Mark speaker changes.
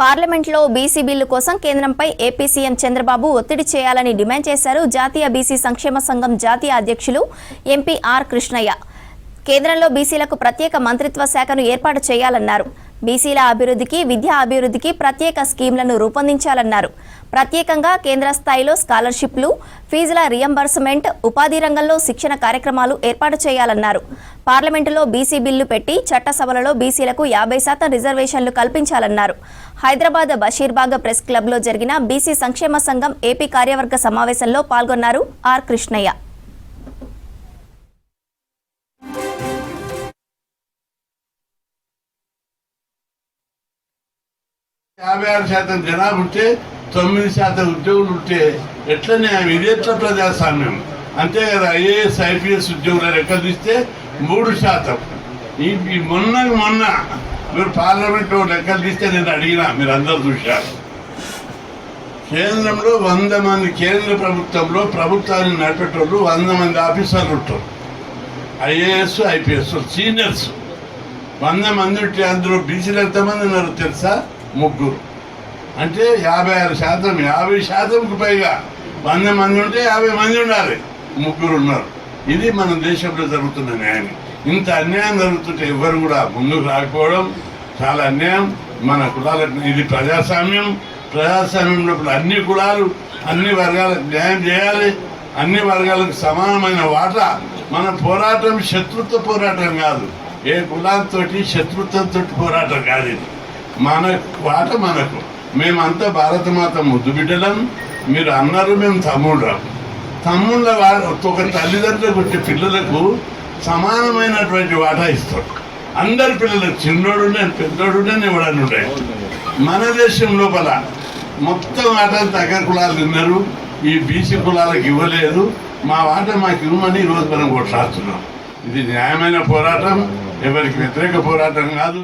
Speaker 1: పార్లమెంట్లో BC bill కోసం కేంద్రంపై ఏపీ సీఎం చంద్రబాబు ఒత్తిడి చేయాలని డిమాండ్ చేశారు జాతీయ బీసీ సంక్షేమ సంఘం జాతీయ అధ్యక్షులు ఎంపీ ఆర్ కృష్ణయ్య. కేంద్రంలో బీసీలకు ప్రత్యేక మంత్రిత్వ శాఖను ఏర్పాటు చేయాలన్నారు. బీసీల అభివృద్ధికి, విద్యా అభివృద్ధికి ప్రత్యేక స్కీమ్లను రూపొందించాలన్నారు. ప్రత్యేకంగా కేంద్ర స్థాయిలో స్కాలర్షిప్లు, ఫీజుల రియంబర్స్మెంట్, ఉపాధి రంగంలో శిక్షణ కార్యక్రమాలు ఏర్పాటు చేయాలన్నారు. పార్లమెంటులో బీసీ బిల్లు పెట్టి చట్టసభలలో బీసీలకు 50% రిజర్వేషన్లు కల్పించాలన్నారు. హైదరాబాద్ బషీర్బాగ్ ప్రెస్ క్లబ్లో జరిగిన బీసీ సంక్షేమ సంఘం ఏపీ కార్యవర్గ సమావేశంలో పాల్గొన్నారు ఆర్ కృష్ణయ్య.
Speaker 2: జనాభా ఉంటే 9% ఉద్యోగులు ఉంటే ఎట్లా న్యాయం? ఇది ఎట్లా ప్రజాస్వామ్యం? అంతే కదా. ఐఏఎస్ ఐపీఎస్ ఉద్యోగులు లెక్కలు తీస్తే 3%. ఈ మొన్న మీరు పార్లమెంట్లో లెక్కలు తీస్తే నేను అడిగినా, మీరు అందరూ చూశారు. కేంద్రంలో 100 మంది, కేంద్ర ప్రభుత్వంలో ప్రభుత్వాన్ని నడిపేటోళ్ళు 100 మంది ఆఫీసర్లు ఉంటారు. ఐఏఎస్ ఐపీఎస్ సీనియర్స్ 100 మంది ఉంటే అందులో బీసీలు ఎంతమంది ఉన్నారు తెలుసా? 3. అంటే 56%. 50%కు పైగా 100 మంది ఉంటే 50 మంది ఉండాలి, 3 ఉన్నారు. ఇది మన దేశంలో జరుగుతున్న న్యాయం. ఇంత అన్యాయం జరుగుతుంటే ఎవరు కూడా ముందుకు రాకపోవడం చాలా అన్యాయం. మన కులాలకు ఇది ప్రజాస్వామ్యం. ప్రజాస్వామ్యంలో అన్ని కులాలు, అన్ని వర్గాలకు న్యాయం చేయాలి. అన్ని వర్గాలకు సమానమైన వాటా. మన పోరాటం శత్రుత్వ పోరాటం కాదు, ఏ కులాంతో శత్రుత్వంతో పోరాటం కాదు. ఇది మన వాట మనకు. మేమంతా భారతమాత ముద్దు బిడ్డలం. మీరు అన్నారు మేము తమ్ముళ్ళ ఒక తల్లిదండ్రులకు వచ్చే పిల్లలకు సమానమైనటువంటి వాటా ఇస్తాం. అందరి పిల్లలకు, చిన్నోడుండే పెద్దోడుండే ఎవడని ఉండే. మన దేశం లోపల మొత్తం వాటాలు దగ్గర కులాలు తిన్నారు, ఈ బీసీ కులాలకు ఇవ్వలేదు. మా వాట మాకు ఇవ్వమని ఈరోజు మనం కొట్లాడుతున్నాం. ఇది న్యాయమైన పోరాటం, ఎవరికి వ్యతిరేక పోరాటం కాదు.